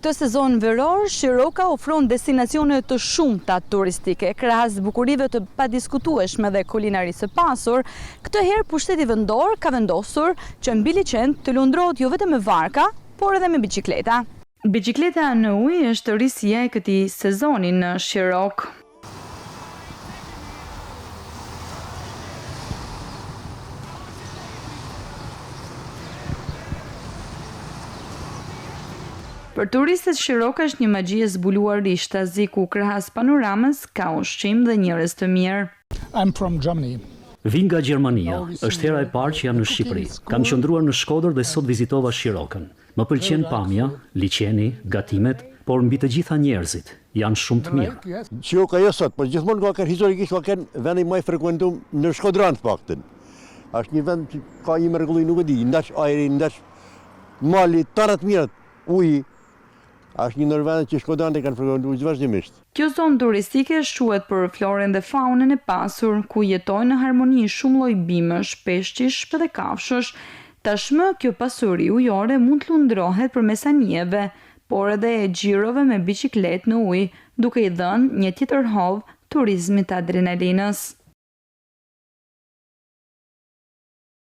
Këtë sezon veror, Shiroka ofron destinacione të shumta turistike, krahas bukurive të padiskutueshme dhe kulinarisë së pasur. Këtë herë pushteti vendor ka vendosur që mbi liçen të lundrohet jo vetëm me varka, por edhe me biçikleta. Biçikleta në ujë është risia e këtij sezoni në Shirok. Për turistët Shiroka është një magji e zbuluarisht, azi ku krahas panoramës ka ushqim dhe njerëz të mirë. I'm from Germany. Vi nga Gjermania, është hera e parë që jam në Shqipëri. Kam qëndruar në Shkodër dhe sot vizitova Shirokën. Më pëlqen pamja, liçeni, gatimet, por mbi të gjitha njerëzit janë shumë të mirë. Shiroka jo sot, por gjithmonë ka qenë historikisht ka qenë vendi më i frekuentuar në Shkodran të paktën. Është një vend që ka një mrekulli nuk e di, ndaç ajri, ndaç mali, tëra të mirë, uji. Është një ndër vendet që shkodrant e kanë frekuentuar vazhdimisht. Kjo zonë turistike quhet për floren dhe faunën e pasur, ku jetojnë në harmoni shumë lloj bimësh, peshqish dhe kafshësh. Tashmë kjo pasuri ujore mund të lundrohet përmes anijeve, por edhe e xhirove me biçikletë në ujë, duke i dhënë një tjetër hovë turizmit të adrenalinës.